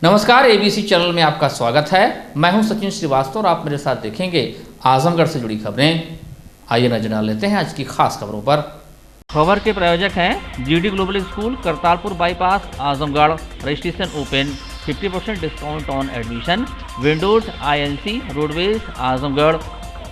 नमस्कार, ABC channel में आपका स्वागत है। मैं हूं सचिन श्रीवास्तव और आप मेरे साथ देखेंगे आजमगढ़ से जुड़ी खबरें। आइए नजर डाल लेते हैं आज की खास खबरों पर। खबर के प्रायोजक हैं GD global school, Kartarpur bypass, Azamgarh. Registration open, 50% discount on admission. Windows INC roadways Azamgarh.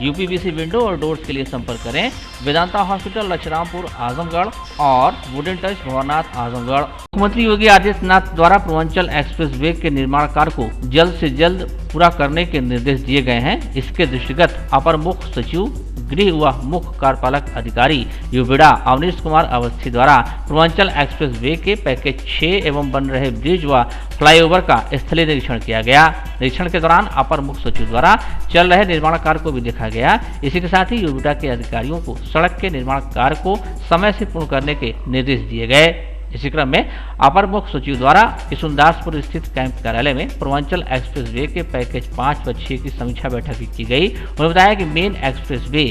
UPVC window और डोर्स के लिए संपर्क करें वेदांता हॉस्पिटल, लक्षरामपुर, आजमगढ़ और वुडन टच, भवनाथ, आजमगढ़। मुख्यमंत्री योगी आदित्यनाथ द्वारा पूर्वांचल एक्सप्रेस वे के निर्माण कार्य को जल्द से जल्द पूरा करने के निर्देश दिए गए हैं। इसके दृष्टिगत अपर मुख्य सचिव गृह व मुख्य कार्यपालक अधिकारी यूबीडा अवनीश कुमार अवस्थी द्वारा पूर्वांचल एक्सप्रेस वे के पैकेज 6 एवं बन रहे ब्रिज व फ्लाईओवर का स्थलीय निरीक्षण किया गया। निरीक्षण के दौरान अपर मुख्य सचिव द्वारा चल रहे निर्माण कार्य को भी देखा गया। इसी के साथ ही यूबीडा के अधिकारियों को सड़क के निर्माण कार्य को समय से पूर्ण करने के निर्देश दिए गए। इसी क्रम में अपर मुख्य सचिव द्वारा किशुनदासपुर स्थित कैंप कार्यालय में पूर्वांचल एक्सप्रेस वे के पैकेज 5 व 6 की समीक्षा बैठक भी की गई। उन्होंने बताया कि मेन एक्सप्रेस वे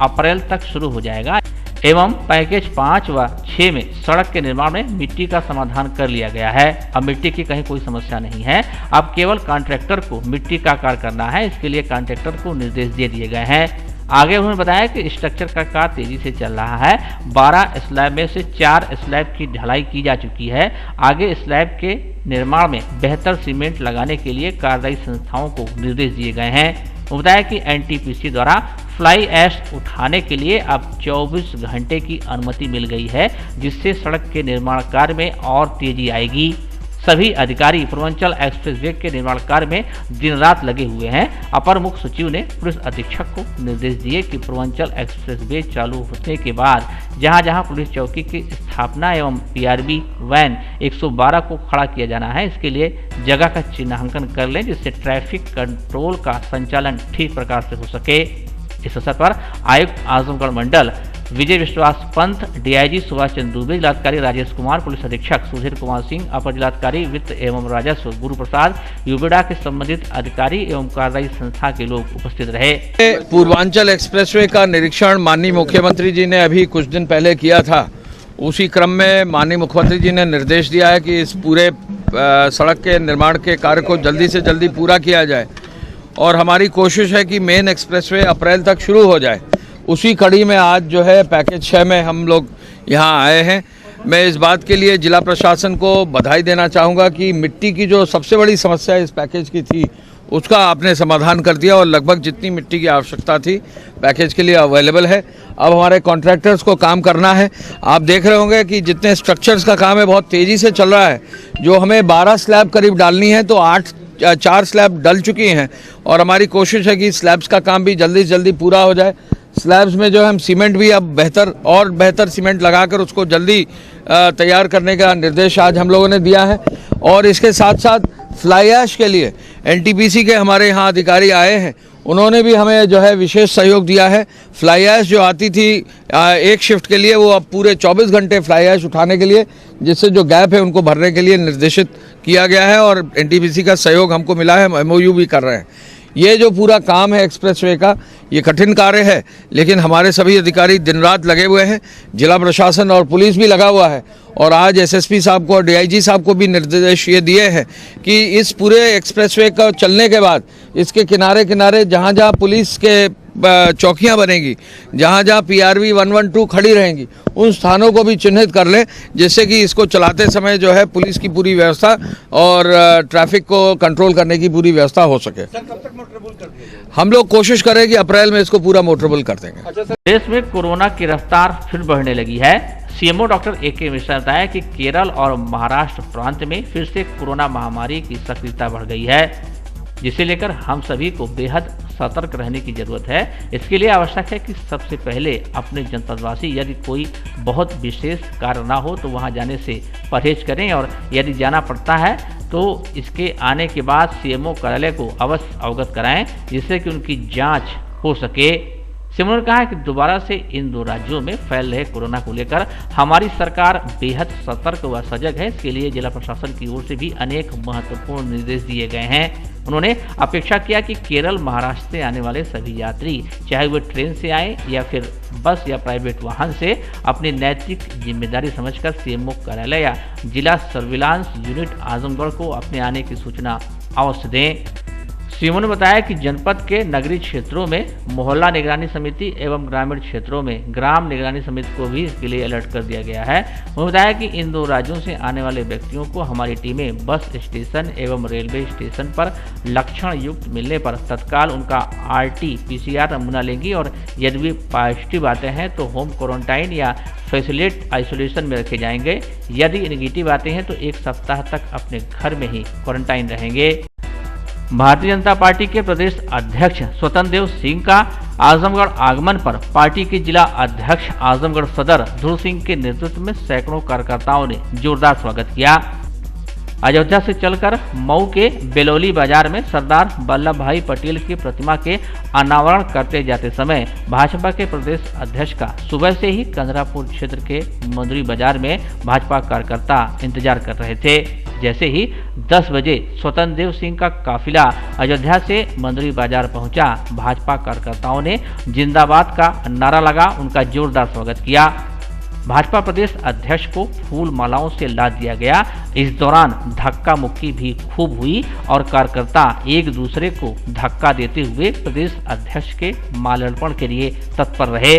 अप्रैल तक शुरू हो जाएगा एवं पैकेज 5 व 6 में सड़क के निर्माण में मिट्टी का समाधान कर लिया गया है। अब मिट्टी की कहीं कोई समस्या नहीं है। अब केवल कॉन्ट्रैक्टर को मिट्टी का कार्य करना है। इसके लिए कॉन्ट्रैक्टर को निर्देश दे दिए गए हैं। आगे उन्होंने बताया कि स्ट्रक्चर का कार्य तेजी से चल रहा है। 12 स्लैब में से 4 स्लैब की ढलाई की जा चुकी है। आगे स्लैब के निर्माण में बेहतर सीमेंट लगाने के लिए कार्यदायी संस्थाओं को निर्देश दिए गए हैं। उन्होंने बताया कि NTPC द्वारा फ्लाई ऐश उठाने के लिए अब 24 घंटे की अनुमति मिल गई है, जिससे सड़क के निर्माण कार्य में और तेजी आएगी। सभी अधिकारी पूर्वांचल एक्सप्रेस वे के निर्माण कार्य में दिन रात लगे हुए हैं। अपर मुख्य सचिव ने पुलिस अधीक्षक को निर्देश दिए कि पूर्वांचल एक्सप्रेस वे चालू होने के बाद जहां जहां पुलिस चौकी की स्थापना एवं PRB वैन 112 को खड़ा किया जाना है, इसके लिए जगह का चिन्हांकन कर लें, जिससे ट्रैफिक कंट्रोल का संचालन ठीक प्रकार से हो सके। इस अवसर पर आयुक्त आजमगढ़ मंडल विजय विश्वास पंत, DIG सुभाष चंद्र दुबे, जिलाधिकारी राजेश कुमार, पुलिस अधीक्षक सुधीर कुमार सिंह, अपर जिलाधिकारी वित्त एवं राजस्व गुरु प्रसाद, यूबीडा के संबंधित अधिकारी एवं कार्यदायी संस्था के लोग उपस्थित रहे। पूर्वांचल एक्सप्रेसवे का निरीक्षण माननीय मुख्यमंत्री जी ने अभी कुछ दिन पहले किया था। उसी क्रम में माननीय मुख्यमंत्री जी ने निर्देश दिया है कि इस पूरे सड़क के निर्माण के कार्य को जल्दी से जल्दी पूरा किया जाए और हमारी कोशिश है कि मेन एक्सप्रेसवे अप्रैल तक शुरू हो जाए। उसी कड़ी में आज जो है पैकेज 6 में हम लोग यहाँ आए हैं। मैं इस बात के लिए जिला प्रशासन को बधाई देना चाहूँगा कि मिट्टी की जो सबसे बड़ी समस्या इस पैकेज की थी, उसका आपने समाधान कर दिया और लगभग जितनी मिट्टी की आवश्यकता थी पैकेज के लिए अवेलेबल है। अब हमारे कॉन्ट्रैक्टर्स को काम करना है। आप देख रहे होंगे कि जितने स्ट्रक्चर्स का काम है बहुत तेज़ी से चल रहा है। जो हमें 12 स्लैब करीब डालनी है तो 4 स्लैब डल चुकी हैं और हमारी कोशिश है कि स्लैब्स का काम भी जल्दी से जल्दी पूरा हो जाए। स्लैब्स में जो हम सीमेंट भी अब बेहतर सीमेंट लगाकर उसको जल्दी तैयार करने का निर्देश आज हम लोगों ने दिया है। और इसके साथ साथ फ्लाई ऐश के लिए NTPC के हमारे यहाँ अधिकारी आए हैं, उन्होंने भी हमें जो है विशेष सहयोग दिया है। फ्लाई ऐश जो आती थी एक शिफ्ट के लिए, वो अब पूरे 24 घंटे फ्लाई ऐश उठाने के लिए, जिससे जो गैप है उनको भरने के लिए निर्देशित किया गया है और NTPC का सहयोग हमको मिला है। MOU भी कर रहे हैं। ये जो पूरा काम है एक्सप्रेसवे का, ये कठिन कार्य है, लेकिन हमारे सभी अधिकारी दिन रात लगे हुए हैं। जिला प्रशासन और पुलिस भी लगा हुआ है और आज SSP साहब को और DIG साहब को भी निर्देश ये दिए हैं कि इस पूरे एक्सप्रेसवे का चलने के बाद इसके किनारे किनारे जहाँ जहाँ पुलिस के चौकियाँ बनेगी, जहाँ जहाँ PRB 112 खड़ी रहेंगी, उन स्थानों को भी चिन्हित कर लें, जिससे कि इसको चलाते समय जो है पुलिस की पूरी व्यवस्था और ट्रैफिक को कंट्रोल करने की पूरी व्यवस्था हो सके। सर, कब तक मोटरेबल कर दिया जाए? हम लोग कोशिश करें कि अप्रैल में इसको पूरा मोटरेबल कर देंगे। अच्छा सर, देश में कोरोना की रफ्तार फिर बढ़ने लगी है। CMO डॉक्टर AK मिश्रा ने बताया कि केरल और महाराष्ट्र प्रांत में फिर से कोरोना महामारी की सक्रियता बढ़ गई है, जिसे लेकर हम सभी को बेहद सतर्क रहने की जरूरत है। इसके लिए आवश्यक है कि सबसे पहले अपने जनपदवासी यदि कोई बहुत विशेष कार्य ना हो तो वहां जाने से परहेज करें और यदि जाना पड़ता है तो इसके आने के बाद CMO कार्यालय को अवश्य अवगत कराएं, जिससे कि उनकी जांच हो सके। CMO ने कहा कि दोबारा से इन 2 राज्यों में फैल रहे कोरोना को लेकर हमारी सरकार बेहद सतर्क व सजग है। इसके लिए जिला प्रशासन की ओर से भी अनेक महत्वपूर्ण निर्देश दिए गए हैं। उन्होंने अपेक्षा किया कि केरल, महाराष्ट्र से आने वाले सभी यात्री, चाहे वे ट्रेन से आए या फिर बस या प्राइवेट वाहन से, अपनी नैतिक जिम्मेदारी समझकर सीएमओ कार्यालय या जिला सर्विलांस यूनिट आजमगढ़ को अपने आने की सूचना अवश्य दें। सीएमओ ने बताया कि जनपद के नगरीय क्षेत्रों में मोहल्ला निगरानी समिति एवं ग्रामीण क्षेत्रों में ग्राम निगरानी समिति को भी इसके लिए अलर्ट कर दिया गया है। उन्होंने बताया कि इन 2 राज्यों से आने वाले व्यक्तियों को हमारी टीमें बस स्टेशन एवं रेलवे स्टेशन पर लक्षण युक्त मिलने पर तत्काल उनका RT-PCR नमूना लेंगी और यदि वे पॉजिटिव आते हैं तो होम क्वारंटाइन या फैसिलिटी आइसोलेशन में रखे जाएंगे। यदि नेगेटिव आते हैं तो 1 सप्ताह तक अपने घर में ही क्वारंटाइन रहेंगे। भारतीय जनता पार्टी के प्रदेश अध्यक्ष स्वतंत्र देव सिंह का आजमगढ़ आगमन पर पार्टी के जिला अध्यक्ष आजमगढ़ सदर ध्रुव सिंह के नेतृत्व में सैकड़ों कार्यकर्ताओं ने जोरदार स्वागत किया। अयोध्या से चलकर मऊ के बेलौली बाजार में सरदार वल्लभ भाई पटेल की प्रतिमा के अनावरण करते जाते समय भाजपा के प्रदेश अध्यक्ष का सुबह से ही कंदरापुर क्षेत्र के मंदुरी बाजार में भाजपा कार्यकर्ता इंतजार कर रहे थे। जैसे ही 10 बजे स्वतंत्र देव सिंह का काफिला अयोध्या से मंदुरी बाजार पहुंचा, भाजपा कार्यकर्ताओं ने जिंदाबाद का नारा लगा उनका जोरदार स्वागत किया। भाजपा प्रदेश अध्यक्ष को फूल मालाओं से लाद दिया गया। इस दौरान धक्का मुक्की भी खूब हुई और कार्यकर्ता एक दूसरे को धक्का देते हुए प्रदेश अध्यक्ष के माल्यार्पण के लिए तत्पर रहे,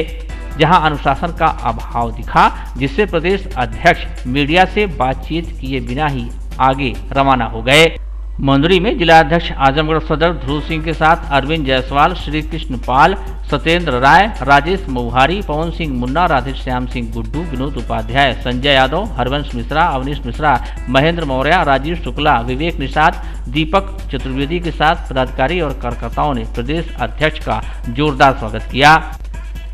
जहां अनुशासन का अभाव दिखा, जिससे प्रदेश अध्यक्ष मीडिया से बातचीत किए बिना ही आगे रवाना हो गए। मंदुरी में जिलाध्यक्ष आजमगढ़ सदर ध्रुव सिंह के साथ अरविंद जायसवाल, श्री कृष्ण पाल, सत्येंद्र राय, राजेश मौहारी, पवन सिंह मुन्ना, राधेश्याम सिंह गुड्डू, विनोद उपाध्याय, संजय यादव, हरवंश मिश्रा, अवनीश मिश्रा, महेंद्र मौर्य, राजीव शुक्ला, विवेक निषाद, दीपक चतुर्वेदी के साथ पदाधिकारी और कार्यकर्ताओं ने प्रदेश अध्यक्ष का जोरदार स्वागत किया।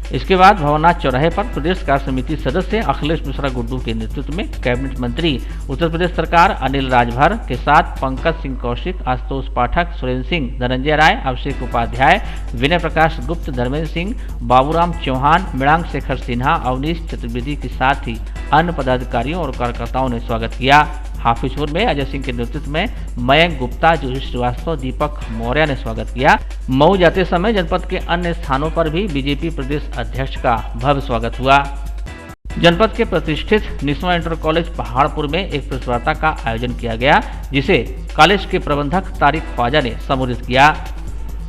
इसके बाद भवनाथ चौराहे पर प्रदेश कार्य समिति सदस्य अखिलेश मिश्रा गुड्डू के नेतृत्व में कैबिनेट मंत्री उत्तर प्रदेश सरकार अनिल राजभर के साथ पंकज सिंह कौशिक, आशुतोष पाठक, सुरेंद्र सिंह, धनंजय राय, अभिषेक उपाध्याय, विनय प्रकाश गुप्त, धर्मेंद्र सिंह, बाबूराम चौहान, मृणांक शेखर सिन्हा, अवनीश चतुर्वेदी के साथ ही अन्य पदाधिकारियों और कार्यकर्ताओं ने स्वागत किया। हाफिजपुर में अजय सिंह के नेतृत्व में मयंक गुप्ता, जूही श्रीवास्तव, दीपक मौर्य ने स्वागत किया। मऊ जाते समय जनपद के अन्य स्थानों पर भी बीजेपी प्रदेश अध्यक्ष का भव्य स्वागत हुआ। जनपद के प्रतिष्ठित निस्वा इंटर कॉलेज पहाड़पुर में एक प्रेस वार्ता का आयोजन किया गया, जिसे कॉलेज के प्रबंधक तारिक ख्वाजा ने संबोधित किया।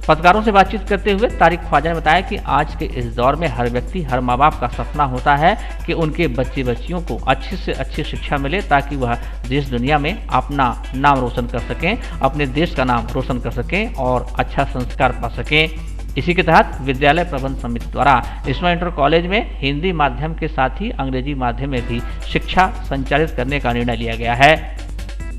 पत्रकारों से बातचीत करते हुए तारिक ख्वाजा ने बताया कि आज के इस दौर में हर व्यक्ति, हर माँ बाप का सपना होता है कि उनके बच्चे बच्चियों को अच्छी से अच्छी शिक्षा मिले, ताकि वह देश दुनिया में अपना नाम रोशन कर सकें, अपने देश का नाम रोशन कर सकें और अच्छा संस्कार पा सकें। इसी के तहत विद्यालय प्रबंध समिति द्वारा निस्वा इंटर कॉलेज में हिंदी माध्यम के साथ ही अंग्रेजी माध्यम में भी शिक्षा संचालित करने का निर्णय लिया गया है।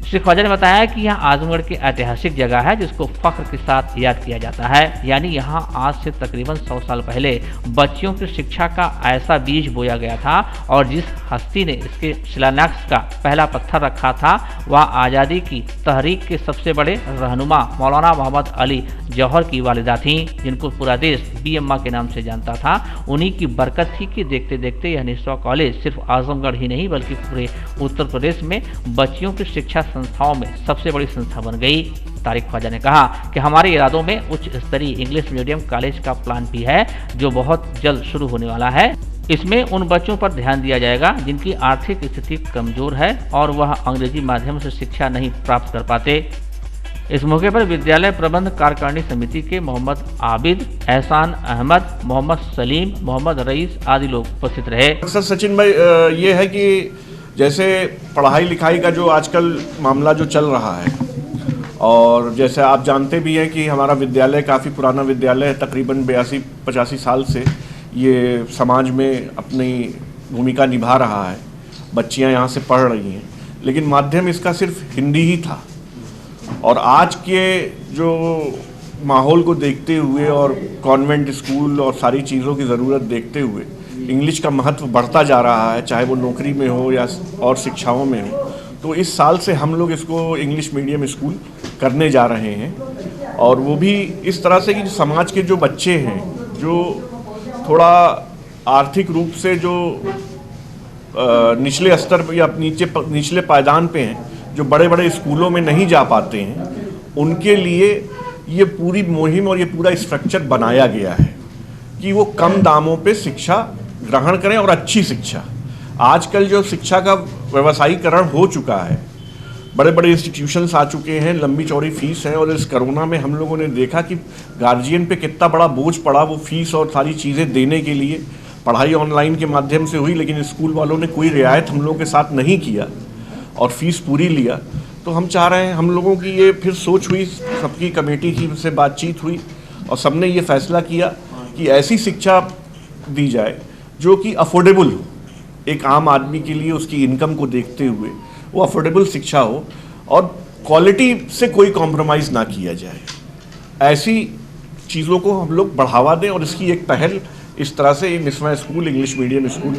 श्री ख्वाजा ने बताया कि यह आजमगढ़ की ऐतिहासिक जगह है, जिसको फख्र के साथ याद किया जाता है। यानी यहाँ आज से तकरीबन 100 साल पहले बच्चियों की शिक्षा का ऐसा बीज बोया गया था और जिस हस्ती ने इसके शिलान्यास का पहला पत्थर रखा था, वह आज़ादी की तहरीक के सबसे बड़े रहनुमा मौलाना मोहम्मद अली जौहर की वालिदा थीं, जिनको पूरा देश बी अम्मा के नाम से जानता था। उन्हीं की बरकत थी कि देखते देखते यह निस्वा कॉलेज सिर्फ आजमगढ़ ही नहीं बल्कि पूरे उत्तर प्रदेश में बच्चियों की शिक्षा संस्थाओं में सबसे बड़ी संस्था बन गई। तारिक ख्वाजा ने कहा कि हमारे इरादों में उच्च स्तरीय इंग्लिश मीडियम कॉलेज का प्लान भी है, जो बहुत जल्द शुरू होने वाला है। इसमें उन बच्चों पर ध्यान दिया जाएगा जिनकी आर्थिक स्थिति कमजोर है और वह अंग्रेजी माध्यम से शिक्षा नहीं प्राप्त कर पाते। इस मौके पर विद्यालय प्रबंध कार्यकारिणी समिति के मोहम्मद आबिद, एहसान अहमद, मोहम्मद सलीम, मोहम्मद रईस आदि लोग उपस्थित रहे। अक्सर सचिन भाई ये है कि जैसे पढ़ाई लिखाई का जो आजकल मामला जो चल रहा है, और जैसे आप जानते भी हैं कि हमारा विद्यालय काफ़ी पुराना विद्यालय है, तकरीबन 82-85 साल से ये समाज में अपनी भूमिका निभा रहा है। बच्चियां यहाँ से पढ़ रही हैं, लेकिन माध्यम इसका सिर्फ हिंदी ही था। और आज के जो माहौल को देखते हुए और कॉन्वेंट स्कूल और सारी चीज़ों की ज़रूरत देखते हुए इंग्लिश का महत्व बढ़ता जा रहा है, चाहे वो नौकरी में हो या और शिक्षाओं में हो। तो इस साल से हम लोग इसको इंग्लिश मीडियम स्कूल करने जा रहे हैं, और वो भी इस तरह से कि समाज के जो बच्चे हैं जो थोड़ा आर्थिक रूप से जो निचले स्तर या निचले पायदान पे हैं, जो बड़े बड़े स्कूलों में नहीं जा पाते हैं, उनके लिए ये पूरी मुहिम और ये पूरा स्ट्रक्चर बनाया गया है कि वो कम दामों पे शिक्षा ग्रहण करें और अच्छी शिक्षा। आजकल जो शिक्षा का व्यवसायीकरण हो चुका है, बड़े बड़े इंस्टीट्यूशंस आ चुके हैं, लंबी चौड़ी फीस है, और इस कोरोना में हम लोगों ने देखा कि गार्जियन पे कितना बड़ा बोझ पड़ा वो फीस और सारी चीज़ें देने के लिए। पढ़ाई ऑनलाइन के माध्यम से हुई, लेकिन स्कूल वालों ने कोई रियायत हम लोगों के साथ नहीं किया और फीस पूरी लिया। तो हम चाह रहे हैं, हम लोगों की ये फिर सोच हुई, सबकी कमेटी की से बातचीत हुई और सबने ये फैसला किया कि ऐसी शिक्षा दी जाए जो कि अफोर्डेबल हो, एक आम आदमी के लिए उसकी इनकम को देखते हुए वो अफोर्डेबल शिक्षा हो और क्वालिटी से कोई कॉम्प्रोमाइज़ ना किया जाए। ऐसी चीज़ों को हम लोग बढ़ावा दें और इसकी एक पहल इस तरह से Niswa school, English medium school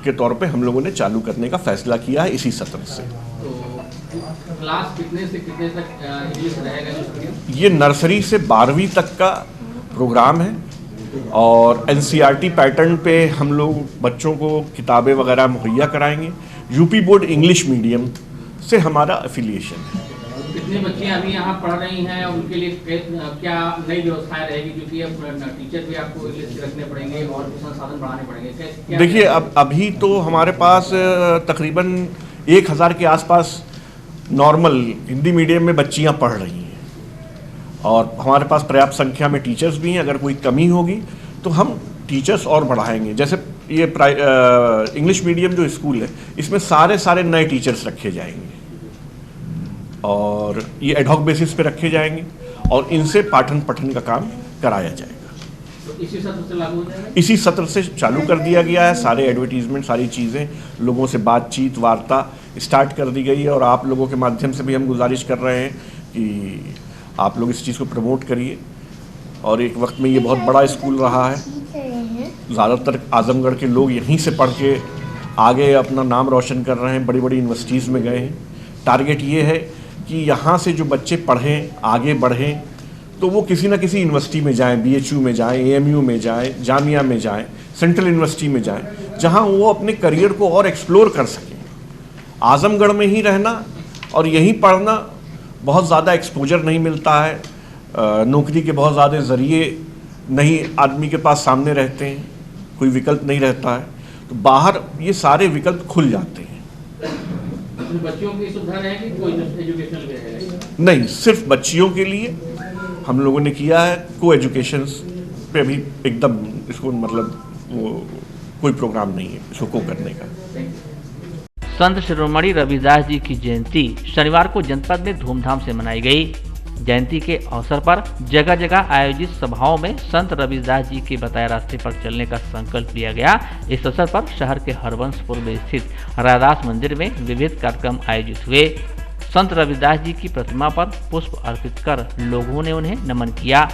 के तौर पे हम लोगों ने चालू करने का फैसला किया है इसी सत्र से। तो क्लास कितने से कितने तक इंग्लिश रहेगा? ये नर्सरी से 12वीं तक का प्रोग्राम है और एनसीईआरटी पैटर्न पे हम लोग बच्चों को किताबें वगैरह मुहैया कराएंगे। यूपी बोर्ड इंग्लिश मीडियम से हमारा एफिलिएशन है। कितने बच्चे अभी यहाँ पढ़ रही हैं और उनके लिए क्या नई व्यवस्थाएं रहेगी, क्योंकि अब टीचर भी आपको इंग्लिश के रखने पड़ेंगे और भी संसाधन बढ़ाने पड़ेंगे? देखिए, अब अभी तो हमारे पास तकरीबन 1000 के आसपास नॉर्मल हिंदी मीडियम में बच्चियाँ पढ़ रही हैं और हमारे पास पर्याप्त संख्या में टीचर्स भी हैं। अगर कोई कमी होगी तो हम टीचर्स और बढ़ाएंगे। जैसे ये इंग्लिश मीडियम जो स्कूल है, इसमें सारे नए टीचर्स रखे जाएंगे और ये एडहॉक बेसिस पे रखे जाएंगे और इनसे पाठन पठन का काम कराया जाएगा। तो इसी सत्र से लागू हो जाएगा? इसी सत्र से चालू कर दिया गया है। सारे एडवर्टीजमेंट, सारी चीज़ें, लोगों से बातचीत, वार्ता स्टार्ट कर दी गई है और आप लोगों के माध्यम से भी हम गुजारिश कर रहे हैं कि आप लोग इस चीज़ को प्रमोट करिए। और एक वक्त में ये बहुत बड़ा स्कूल रहा है, ज़्यादातर आजमगढ़ के लोग यहीं से पढ़ के आगे अपना नाम रोशन कर रहे हैं, बड़ी बड़ी यूनिवर्सिटीज़ में गए हैं। टारगेट ये है कि यहाँ से जो बच्चे पढ़ें, आगे बढ़ें, तो वो किसी न किसी यूनिवर्सिटी में जाएं, BHU में जाएं, AMU में जाएं, जामिया में जाएं, सेंट्रल यूनिवर्सिटी में जाएं, जहाँ वो अपने करियर को और एक्सप्लोर कर सकें। आजमगढ़ में ही रहना और यहीं पढ़ना बहुत ज़्यादा एक्सपोजर नहीं मिलता है, नौकरी के बहुत ज़्यादा ज़रिए नहीं आदमी के पास सामने रहते हैं, कोई विकल्प नहीं रहता है, तो बाहर ये सारे विकल्प खुल जाते हैं। बच्चियों की सुविधा रहेगी, कोई एजुकेशनल भी रहेगा? नहीं, सिर्फ बच्चियों के लिए हम लोगों ने किया है। को एजुकेशन पे अभी एकदम इसको मतलब वो कोई प्रोग्राम नहीं है इसको को करने का। संत शिरोमणि रविदास जी की जयंती शनिवार को जनपद में धूमधाम से मनाई गई। जयंती के अवसर पर जगह जगह आयोजित सभाओं में संत रविदास जी के बताए रास्ते पर चलने का संकल्प लिया गया। इस अवसर पर शहर के हरबंसपुर में स्थित रविदास मंदिर में विविध कार्यक्रम आयोजित हुए। संत रविदास जी की प्रतिमा पर पुष्प अर्पित कर लोगों ने उन्हें नमन किया।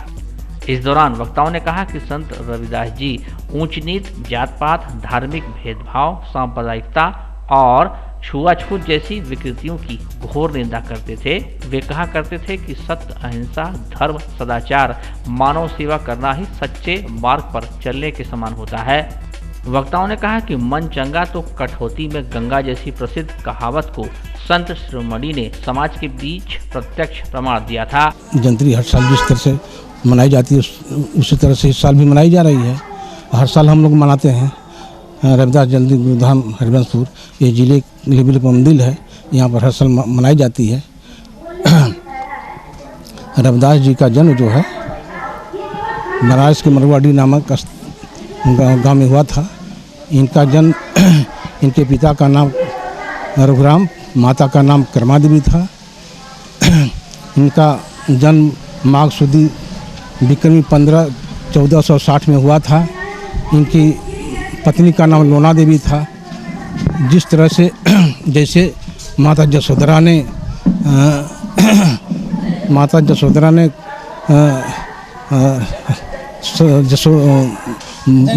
इस दौरान वक्ताओं ने कहा कि संत रविदास जी ऊंच नीच, जात पात, धार्मिक भेदभाव, सांप्रदायिकता और छुआछूत जैसी विकृतियों की घोर निंदा करते थे। वे कहा करते थे कि सत्य, अहिंसा, धर्म, सदाचार, मानव सेवा करना ही सच्चे मार्ग पर चलने के समान होता है। वक्ताओं ने कहा कि मन चंगा तो कठौती में गंगा जैसी प्रसिद्ध कहावत को संत शिरोमणि ने समाज के बीच प्रत्यक्ष प्रमाण दिया था। जयंती हर साल जिस तरह से मनाई जाती है उसी तरह से इस साल भी मनाई जा रही है। हर साल हम लोग मनाते हैं। रविदास जयंती गुरुधाम हरबंसपुर ये जिले लेवल पर मंदिर है, यहाँ पर हर साल मनाई जाती है। रविदास जी का जन्म जो है बनारस के मरवाड़ी नामक गांव में हुआ था। इनका जन्म इनके पिता का नाम रघुराम, माता का नाम कर्मा देवी था। इनका जन्म माघ सुदी विक्रमी 15 1460 में हुआ था। इनकी पत्नी का नाम लोना देवी था। जिस तरह से जैसे माता जसोदरा ने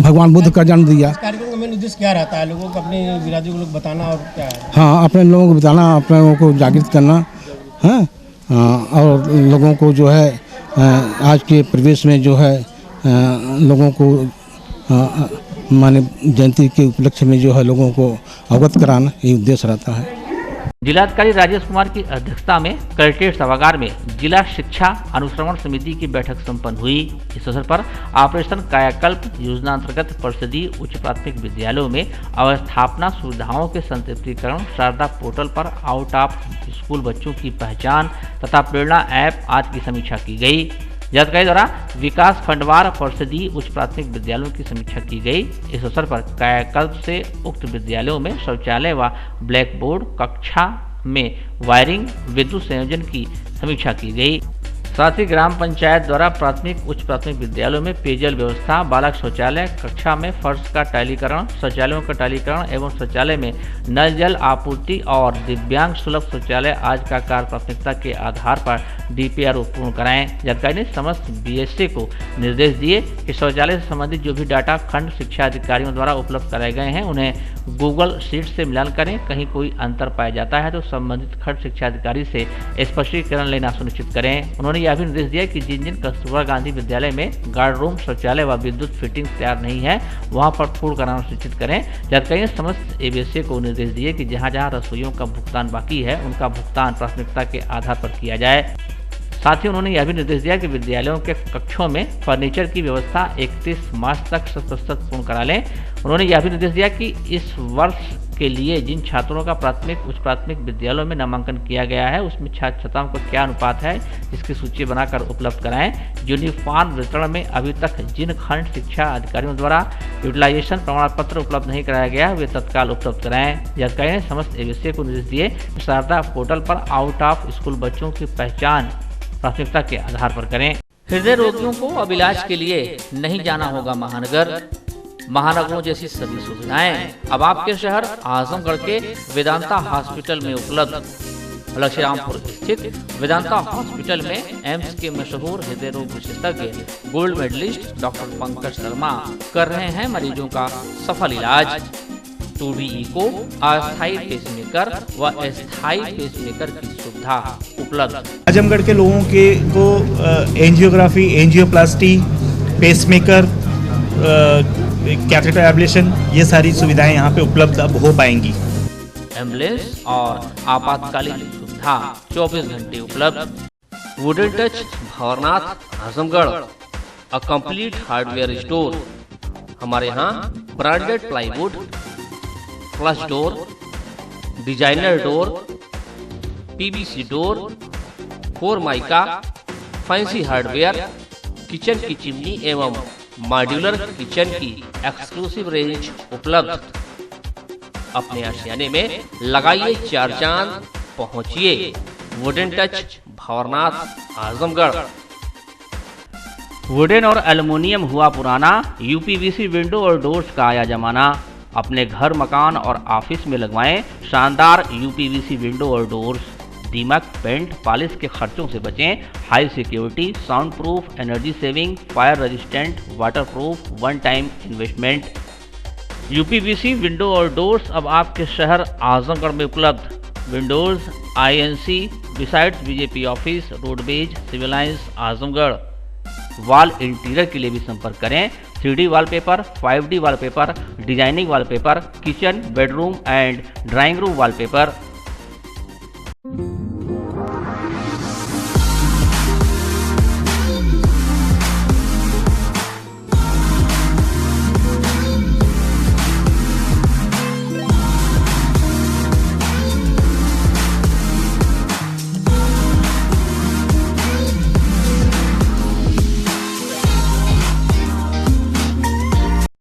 भगवान बुद्ध का जन्म दिया। कार्यक्रम का मेन उद्देश्य क्या रहता है? लोगों को अपने बिरादरी को लोग बताना और क्या है? हाँ, अपने लोगों को बताना, अपने लोगों को जागृत करना है और लोगों को जो है आज के परिवेश में जो है लोगों को माने जयंती के उपलक्ष्य में जो है लोगों को अवगत कराना, ये उद्देश्य रहता है। जिलाधिकारी राजेश कुमार की अध्यक्षता में कलेक्ट्रेट सभागार में जिला शिक्षा अनुश्रवण समिति की बैठक संपन्न हुई। इस अवसर पर ऑपरेशन कायाकल्प योजना अंतर्गत परिषदीय उच्च प्राथमिक विद्यालयों में अवस्थापना सुविधाओं के संतृप्तिकरण, शारदा पोर्टल पर आउट ऑफ स्कूल बच्चों की पहचान तथा प्रेरणा ऐप आदि की समीक्षा की गई। जिलाधिकारी द्वारा विकास खंडवार परिषदीय उच्च प्राथमिक विद्यालयों की समीक्षा की गई। इस अवसर पर कायाकल्प से उक्त विद्यालयों में शौचालय व ब्लैक बोर्ड, कक्षा में वायरिंग, विद्युत संयोजन की समीक्षा की गई। साथ ही ग्राम पंचायत द्वारा प्राथमिक उच्च प्राथमिक विद्यालयों में पेयजल व्यवस्था, बालक शौचालय, कक्षा में फर्श का टाइलीकरण, शौचालयों का टाइलीकरण एवं शौचालय में नल जल आपूर्ति और दिव्यांग सुलभ शौचालय आज का कार्य प्राथमिकता के आधार पर DPRO पूर्ण कराएं। जानकारी ने समस्त BSA को निर्देश दिए कि शौचालय से संबंधित जो भी डाटा खंड शिक्षा अधिकारियों द्वारा उपलब्ध कराए गए हैं उन्हें गूगल शीट से मिलान करें। कहीं कोई अंतर पाया जाता है तो संबंधित खंड शिक्षा अधिकारी से स्पष्टीकरण लेना सुनिश्चित करें। उन्होंने यह भी निर्देश दिया कि जिन जिन कस्तूरबा गांधी विद्यालय में गार्ड रूम, शौचालय व विद्युत फिटिंग तैयार नहीं है वहां पर पूर्ण कराना सुनिश्चित करें। जानकारी ने समस्त ABSA को निर्देश दिए कि जहां जहां रसोइयों का भुगतान बाकी है उनका भुगतान प्राथमिकता के आधार पर किया जाए। साथ ही उन्होंने यह भी निर्देश दिया कि विद्यालयों के कक्षों में फर्नीचर की व्यवस्था 31 मार्च तक 100% पूर्ण करा लें। उन्होंने यह भी निर्देश दिया कि इस वर्ष के लिए जिन छात्रों का प्राथमिक उच्च प्राथमिक विद्यालयों में नामांकन किया गया है उसमें छात्र छात्राओं का क्या अनुपात है इसकी सूची बनाकर उपलब्ध कराएं। यूनिफॉर्म वितरण में अभी तक जिन खंड शिक्षा अधिकारियों द्वारा यूटिलाइजेशन प्रमाण पत्र उपलब्ध नहीं कराया गया वे तत्काल उपलब्ध कराएं। जानकारी ने समस्त ABSA को निर्देश दिए शारदा पोर्टल पर आउट ऑफ स्कूल बच्चों की पहचान प्राथमिकता के आधार पर करें। हृदय रोगियों को अब इलाज के लिए नहीं जाना होगा महानगर। महानगरों जैसी सभी सुविधाएं अब आपके शहर आजमगढ़ के वेदांता हॉस्पिटल में उपलब्ध। लक्ष्मीरामपुर स्थित वेदांता हॉस्पिटल में एम्स के मशहूर हृदय रोग विशेषज्ञ gold medalist doctor Pankaj Sharma कर रहे हैं मरीजों का सफल इलाज। 2D इको, अस्थायी पेसमेकर व अस्थायी पेसमेकर की सुविधा उपलब्ध। आजमगढ़ के लोगों के को angiography, angioplasty, pacemaker, catheter ablation ये सारी सुविधाएं यहाँ पे उपलब्ध अब हो पाएंगी। एम्बुलेंस और आपातकालीन सुविधा 24 घंटे उपलब्ध। Wooden touch Bhanwarnath Azamgarh, a complete hardware store. हमारे यहाँ branded plywood, flush door, designer door, PVC door, formica, fancy hardware, kitchen की चिमनी एवं मॉड्यूलर किचन की एक्सक्लूसिव रेंज उपलब्ध। अपने आशियाने में लगाइए 4 चांद, पहुंचिए wooden touch Bhanwarnath Azamgarh. Wooden और एल्युमिनियम हुआ पुराना, UPVC विंडो और डोर्स का आया जमाना। अपने घर, मकान और ऑफिस में लगवाएं शानदार UPVC विंडो और डोर्स। दीमक, पेंट, पॉलिश के खर्चों से बचें। High security, sound proof, energy saving, fire resistant, water proof, one time investment. UPVC window और डोर्स अब आपके शहर आजमगढ़ में उपलब्ध। Windows INC besides BJP office, roadways, civil lines Azamgarh. Wall interior के लिए भी संपर्क करें। 3D wallpaper, 5D wallpaper, designing wallpaper, kitchen, bedroom and drawing room wallpaper.